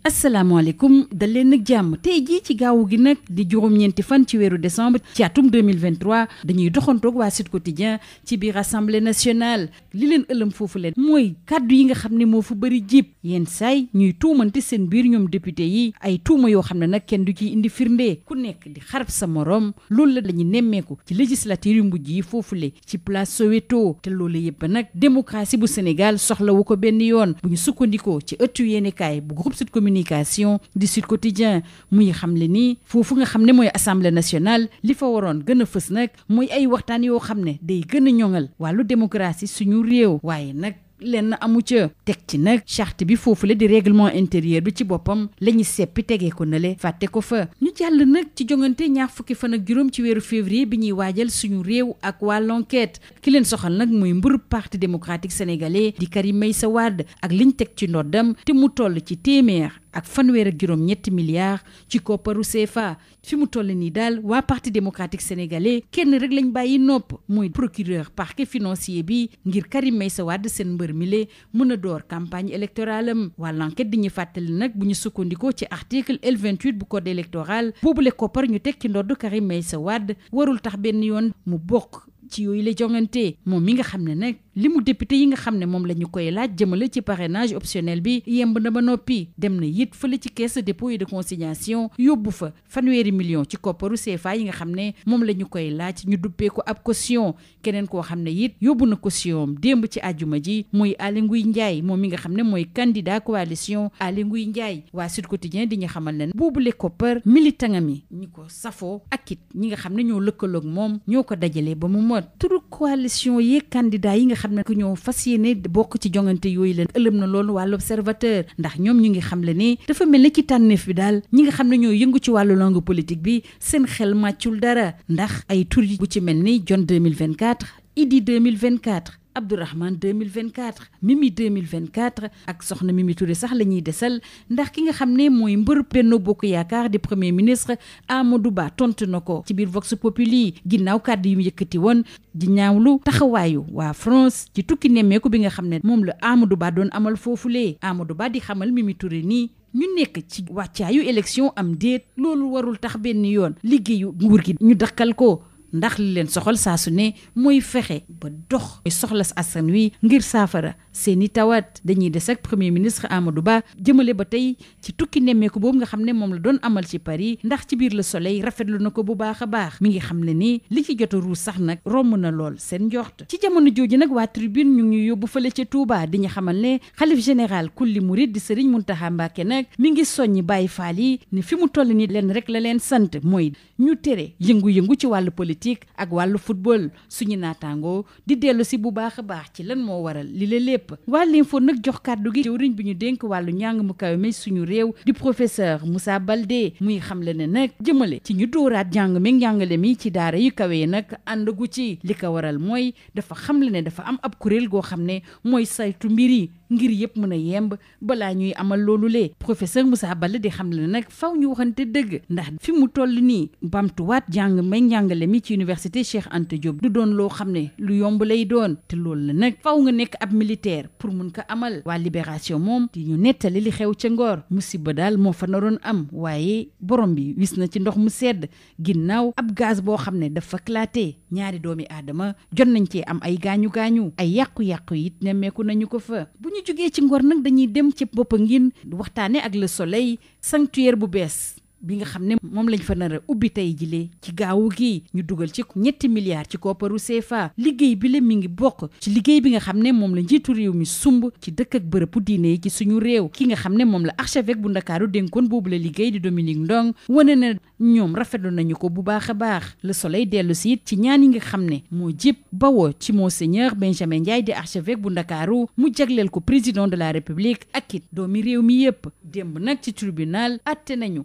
asalaamaaleykum dal leen nag jàmm tey jii ci gaawu gi nag di juróom-ñeenti fan ci weeru décembre ci atum 2023 dañuy doxantoog waa Sud Quotidien ci biir assemblée nationale li leen ëlëm foofu leen mooy kàddu yi nga xam ne moo fa bëri jib yenn saay ñuy tuumante seen biir ñoom député yi ay tuuma yoo xam ne nag kenn du ciy indi firnde ku nekk di xarab sa morom loolu la ñu nemmeeku ci législature yu mujj yi foofule ci place Soweto te loolu yëpp nag démocratie bu Sénégal soxlawu ko benn yoon bu ñu sukkandikoo ci ëttu yéenekaay bu groupe Sud Communication di Sud Quotidien muy xamle ni foofu nga xam ne mooy assemblée nationale li fa waroon gën a fës nag mooy ay waxtaan yoo xam ne day gën a ñoŋal wàllu démocratie suñu réew waaye nag lenn amu ca teg ci nag charte bi foofu la di règlement intérieur bi ci boppam la ñu seppi tegee ko nale fàtte ko fa ñu jàll nag ci jongante ñaar fukki fan ak juróom ci weeru février bi ñuy waajal suñu réew ak waa l'enquête ki leen soxal nag mooy mburu parti démocratique sénégalais di Karim Meïssa Wade ak liñ teg ci ndoddam te mu toll ci téeméer ak fanweer ak juróom ñetti milliards ci kopparu CFA fi mu toll nii daal waa parti démocratique sénégalais kenn rek lañ bàyyi nopp muy procureur parquet financier bi ngir Karim Meïssa Wade seen mbër mile mën a door campagne électorale am waa l'enquête di ñu fàttali nag bu ñu sukkandikoo ci article L28 bu code électoral boobule koppar ñu teg ci ndodd Karim Meïssa Wade warul tax benn yoon mu bokk ci yooyu la jongante moom mi nga xam ne nag li mu député yi nga xam ne moom la ñu koy laaj jëmale ci parrainage optionnel bi yemb na ba noppi dem na it fële ci caisse de dépôt et de consignation yóbbu fa fanweeri million ci kopparu CFA yi nga xam ne moom la ñu koy laaj ñu duppee ko ab caution keneen koo xam ne it yóbbu na caution démb ci àjjuma ji muy Aly Ngouille Ndiaye moom mi nga xam ne mooy candidat coalition Aly Ngouille Ndiaye waa Sud Quotidien di ñu xamal ne boobule koppar militangam yi ñi ko safoo ak it ñi nga xam ne ñoo lëkkaloog moom ñoo ko dajale ba mu mot turu coalition yi candidat yi nga xam ne ku ñoo fas yéene bokk ci jongante yooyu leen ëlëm na loolu wàllu observateur ndax ñoom ñu ngi xam le ne dafa mel ne ci tànneef bi daal ñi nga xam ne ñoo yëngu ci wàllu langue politique bi seen xel màccul dara ndax ay tur bu ci mel ni John 2024 Idi 2024 Abdourahmane 2024 Mimi 2024 ak soxna Mimi Touré sax la ñuy desal ndax ki nga xam ne mooy mbër Benno Bokk Yaakaar di premier ministre Amadou Ba tontu na ko ci biir Vox Populi ginnaaw kàddu yu mu yëkkati woon di ñaawlu taxawaayu waa France ci tukki nemmeeku bi nga xam ne moom la Amadou Ba doon amal foofulee Amadou Ba di xamal Mimi Touré nii ñu nekk ci wàccaayu élection am déet loolu warul tax benn yoon liggéeyu nguur gi ñu dakkal ko ndax li leen soxal saa su ne mooy fexe ba dox soxla askan wi ngir saafara seeni tawat dañuy des ak premier ministre Amadou Ba jëmale ba tey ci tukki nemmeeku boobu nga xam ne moom la doon amal ci Paris ndax ci biir Le Soleil rafetlu na ko bu baax a baax mi ngi xam ne ni li ci jot a ruus sax nag romb na lool seen njort ci jamono jooju nag waa Tribune ñu ngi yóbbu fële ca Touba di ñu xamal ne xalif général kulli murid di Serigne Mountakha Mbacké nag mi ngi soññi Baye Fall yi ni fi mu toll ni leen rek la leen sant mooy ñu tere yëngu-yëngu ci wàllu politique ak wàllu football suñu naataangoo di dellu si bu baax a baax ci lan moo waral li la lépp wàllu info nag jox kàddu gi jëwriñ bi ñu dénk wàllu njàng mu kawe mi suñu réew di professeur Moussa Baldé muy xamle ne nag jëmale ci ñu dóoraat njàng mi njàngale mi ci daara yu kawe yi nag àndagu ci li ko waral mooy dafa xamle ne dafa am ab kuréel goo xam ne mooy saytu mbir yi ngir yëpp mën a yemb balaa ñuy amal loolu lee professeur Moussa Baldé di xamle ne nag faw ñu waxante dëgg ndax fi mu toll nii bamtuwaat jàng may njàngale mi ci université Cheikh Anta Diop du doon loo xam ne lu yomb lay doon te loolu la nag faw nga nekk ab militaire pour mun ko amal waa Libération moom di ñu nettali li xew ca Ngor musiba daal moo fa naroon am waaye borom bi wis na ci ndox mu sedd ginnaaw ab gaz boo xam ne dafa éclaté ñaari doomi aadama jot nañ cee am ay gaañu-gaañu ay yàqu-yàqu it nemmeeku nañu ko fa bu ñu jógee ci Ngor nag dañuy dem ci boppa ngin waxtaane ak Le Soleil sanctuaire bu bees bi nga xam ne moom lañ fa nar a ubbi tey jile ci gaawu gi ñu dugal ci ñetti milliards ci kopparu CFA liggéey bi la mi ngi bokk ci liggéey bi nga xam ne moom la njiitu réew mi sumb ci dëkk ak bërëbu diine yi ci suñu réew ki nga xam ne moom la archevêque bu Ndakaaru dénkoon boobu la liggéey di Dominique Ndong wane na ñoom rafetlu nañu ko bu baax a baax Le Soleil dellu si it ci ñaan yi nga xam ne moo jib bawoo ci monseigneur Benjamin Ndiaye di archevêque bu Ndakaaru mu jagleel ko président de la République ak it doomi réew mi yépp démb nag ci tribunal atte nañu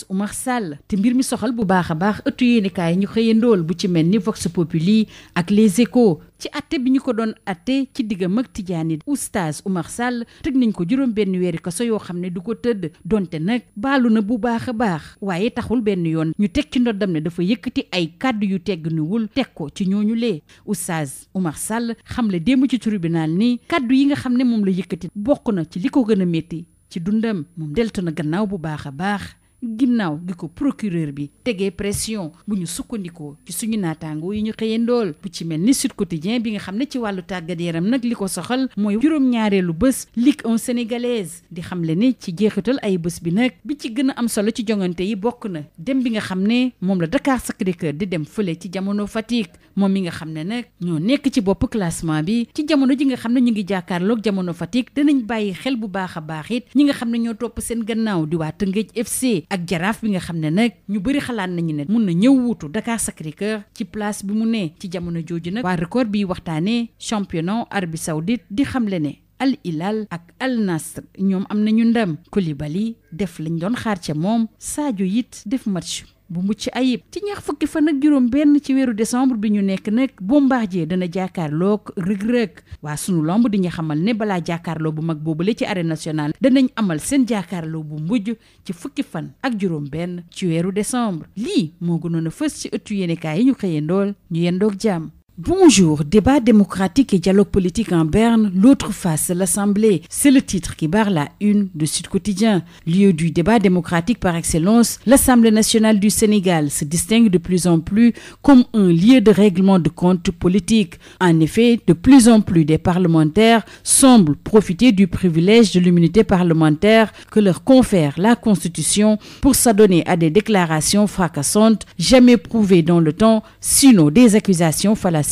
Oumar Sall te mbir mi soxal bu baax a baax ëttu yéenekaay ñu xëyandool bu ci mel ni Vox Populi ak Les Échos ci atte bi ñu ko doon atte ci diggam ak Tidiane oustaz Oumar Sall tëj nañ ko juróom benn weeri kaso yoo xam ne du ko tëdd donte nag baalu na bu baax a baax waaye taxul benn yoon ñu teg ci ndoddam ne dafa yëkkati ay kàddu yu tegginuwul teg ko ci ñooñu lee oustaz Oumar Sall xam le démb ci tribunal ni kàddu yi nga xam ne moom la yëkkati bokk na ci li ko gën a métti ci dundam moom deltu na gannaaw bu baax a baax ginnaaw gi ko procureur bi tegee pression bu ñu sukkandikoo ci suñu naataangoo yi ñu xëyee ndool bu ci mel ni Sud Quotidien bi nga xam ne ci wàllu tàggat yaram nag li ko soxal mooy juróom-ñaareelu bés Ligue 1 sénégalaise di xamle ni ci jeexital ay bés bi nag bi ci gën a am solo ci jongante yi bokk na dem bi nga xam ne moom la Dakar Sacré-Cœur di dem fële ci jamono Fatick moom mi nga xam ne nag ñoo nekk ci bopp classement bi ci jamono ji nga xam ne ñu ngi jàkkaarloog jamono Fatick danañ bàyyi xel bu baax a baax it ñi nga xam ne ñoo topp seen gannaaw di waa Tëngéej FC ak Jaraaf bi nga xam ne nag ñu bëri xalaat nañu ne mun na ñëw wuutu Dakar Sacré-Cœur ci place bi mu ne ci jamono jooju nag waa record bi waxtaanee championnat Arabie Saoudite di xamle ne Al Hilal ak Al Nasr ñoom am nañu ndam Koulibaly def lañ doon xaar ca moom Sadio it def match bu mucc ayib ci ñaar fukki fan ak juróom benn ci weeru décembre bi ñu nekk nag Bombardier dana jàkkaarloog Reug-Reug waa sunu lamb di ñu xamal ne balaa jàkkaarloo bu mag boobule ci arène nationale danañ amal seen jàkkaarloo bu mujj ci fukki fan ak juróom benn ci weeru décembre lii moo gënoon a fës ci ëttu yéenekaay yi ñu xëyandool ñu yendoog jàmm. Bonjour, débat démocratique et dialogue politique en berne, l'autre face, l'Assemblée. C'est le titre qui barre la une de Sud Quotidien. Lieu du débat démocratique par excellence, l'Assemblée nationale du Sénégal se distingue de plus en plus comme un lieu de règlement de comptes politiques. En effet, de plus en plus des parlementaires semblent profiter du privilège de l'immunité parlementaire que leur confère la Constitution pour s'adonner à des déclarations fracassantes, jamais prouvées dans le temps, sinon des accusations fallacieuses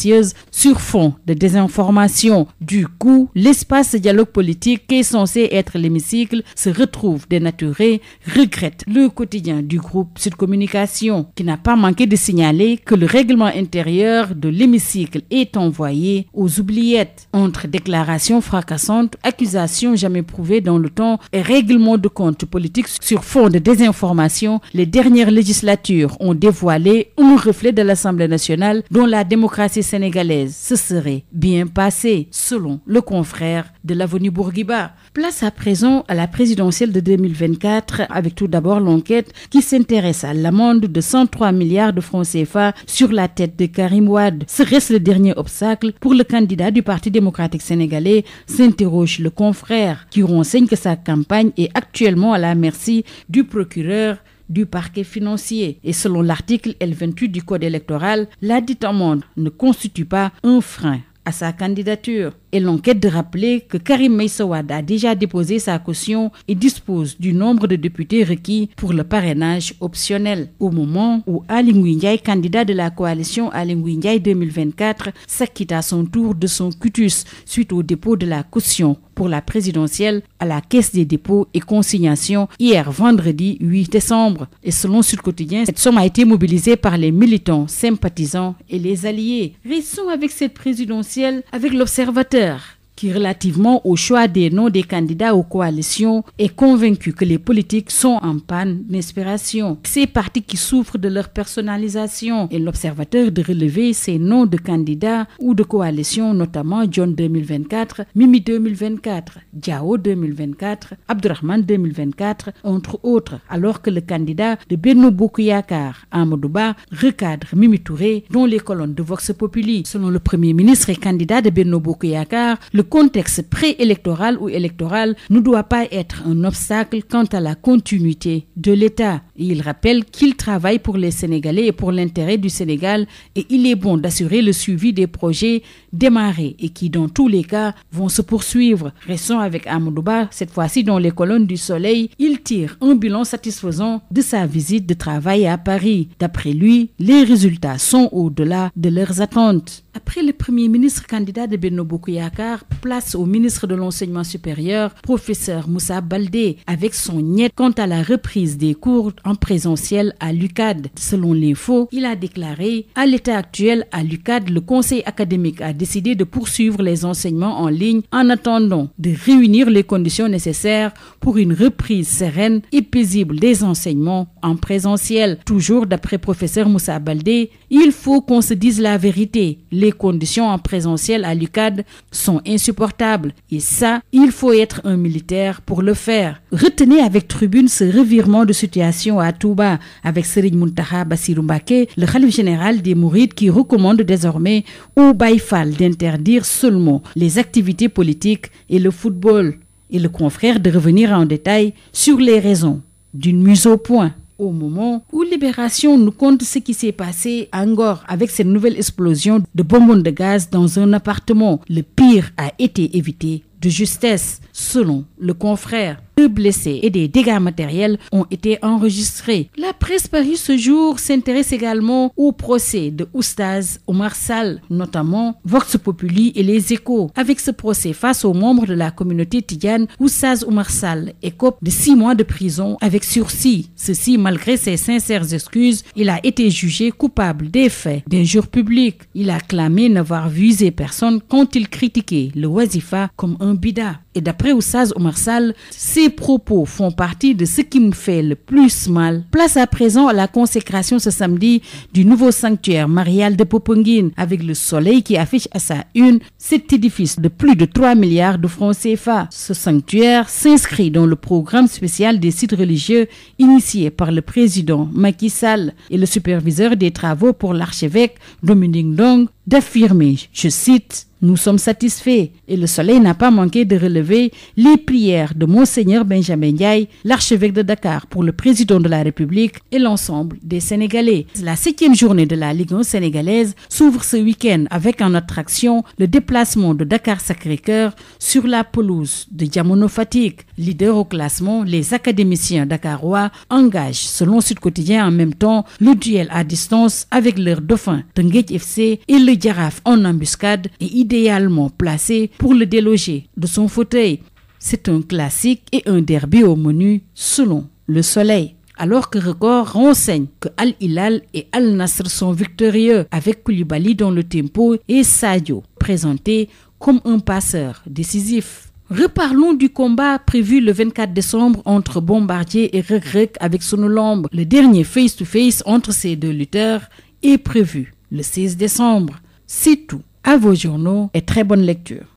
sur fond de désinformation. Du coup, l'espace de dialogue politique qui est censé être l'hémicycle se retrouve dénaturé, regrette le quotidien du groupe Sud Communication, qui n'a pas manqué de signaler que le règlement intérieur de l'hémicycle est envoyé aux oubliettes. Entre déclarations fracassantes, accusations jamais prouvées dans le temps et règlement de compte politique sur fond de désinformation, les dernières législatures ont dévoilé un reflet de l'Assemblée nationale dont la démocratie sénégalaise se serait bien passée, selon le confrère de l'Avenue Bourguiba. Place à présent à la présidentielle de 2024, avec tout d'abord l'enquête qui s'intéresse à l'amende de 103 milliards de francs CFA sur la tête de Karim Wade. Serait-ce le dernier obstacle pour le candidat du Parti démocratique sénégalais, s'interroge le confrère, qui renseigne que sa campagne est actuellement à la merci du procureur du parquet financier. Et selon l'article L28 du Code électoral, la dite amende ne constitue pas un frein à sa candidature. Et l'enquête de rappeler que Karim Meïssa Wade a déjà déposé sa caution et dispose du nombre de députés requis pour le parrainage optionnel. Au moment où Aly Ngouille Ndiaye, candidat de la coalition Aly Ngouille Ndiaye 2024, s'acquitte à son tour de son quitus suite au dépôt de la caution pour la présidentielle à la Caisse des dépôts et consignations hier vendredi 8 décembre. Et selon Sud Quotidien, cette somme a été mobilisée par les militants, sympathisants et les alliés. Restons avec cette présidentielle avec l'Observateur, qui, relativement au choix des noms des candidats aux coalitions, est convaincu que les politiques sont en panne d'inspiration. Ces partis qui souffrent de leur personnalisation. Et l'Observateur de relever ces noms de candidats ou de coalitions, notamment John 2024, Mimi 2024, Diao 2024, Abdourahmane 2024, entre autres, alors que le candidat de Benno Bokk Yakaar, Amadou Ba, recadre Mimi Touré dans les colonnes de Vox Populi. Selon le Premier ministre et candidat de Benno Bokk Yakaar, le contexte préélectoral ou électoral ne doit pas être un obstacle quant à la continuité de l'État. Et il rappelle qu'il travaille pour les Sénégalais et pour l'intérêt du Sénégal et il est bon d'assurer le suivi des projets démarrés et qui, dans tous les cas, vont se poursuivre. Restons avec Amadou Ba, cette fois-ci dans les colonnes du Soleil. Il tire un bilan satisfaisant de sa visite de travail à Paris. D'après lui, les résultats sont au-delà de leurs attentes. Après le Premier ministre candidat de Benno Bokk Yakaar, place au ministre de l'Enseignement supérieur, professeur Moussa Baldé, avec son niet quant à la reprise des cours en présentiel à l'UCAD. Selon l'info, il a déclaré « À l'état actuel, à l'UCAD, le conseil académique a décidé de poursuivre les enseignements en ligne en attendant de réunir les conditions nécessaires pour une reprise sereine et paisible des enseignements en présentiel. » Toujours d'après professeur Moussa Baldé, il faut qu'on se dise la vérité. Les conditions en présentiel à l'UCAD sont insupportables. Et ça, il faut être un militaire pour le faire. Retenez avec tribune ce revirement de situation à Touba avec Serigne Mountakha Bassirou Mbacké, le khalife général des Mourides, qui recommande désormais aux Baye Fall d'interdire seulement les activités politiques et le football. et le confrère de revenir en détail sur les raisons d'une mise au point. Au moment où Libération nous conte ce qui s'est passé à Ngor avec cette nouvelle explosion de bonbonnes de gaz dans un appartement, le pire a été évité de justesse, selon le confrère. 2 blessés et des dégâts matériels ont été enregistrés. La presse Paris ce jour s'intéresse également au procès de Oustaz Oumar Sall, notamment Vox Populi et Les Échos. Avec ce procès face aux membres de la communauté tidjane, Oustaz Oumar Sall écope de 6 mois de prison avec sursis. Ceci malgré ses sincères excuses, il a été jugé coupable des faits d'injure publique. Il a clamé n'avoir visé personne quand il critiquait le wazifa comme un bida. Et d'après Oustaz Oumar Sall, ces propos font partie de ce qui me fait le plus mal. Place à présent à la consécration ce samedi du nouveau sanctuaire marial de Popenguine, avec le soleil qui affiche à sa une cet édifice de plus de 3 milliards de francs CFA. Ce sanctuaire s'inscrit dans le programme spécial des sites religieux initié par le président Macky Sall et le superviseur des travaux pour l'archevêque Dominique Ndong d'affirmer, je cite, « Nous sommes satisfaits » et le soleil n'a pas manqué de relever les prières de Monseigneur Benjamin Ndiaye, l'archevêque de Dakar, pour le président de la République et l'ensemble des Sénégalais. La 7e journée de la Ligue 1 sénégalaise s'ouvre ce week-end avec en attraction le déplacement de Dakar-Sacré-Cœur sur la pelouse de Diamono Fatick. Leader au classement, les académiciens dakarois engagent, selon Sud Quotidien, en même temps le duel à distance avec leur dauphin Teungueth FC et le Jaraaf en embuscade et idéalement placé pour le déloger de son fauteuil. C'est un classique et un derby au menu selon le Soleil. Alors que Record renseigne que Al Hilal et Al Nassr sont victorieux avec Koulibaly dans le tempo et Sadio présenté comme un passeur décisif. Reparlons du combat prévu le 24 décembre entre Bombardier et Reug Reug avec Sunu Lamb. Le dernier face-to-face entre ces deux lutteurs est prévu le 16 décembre. C'est tout. À vos journaux et très bonne lecture.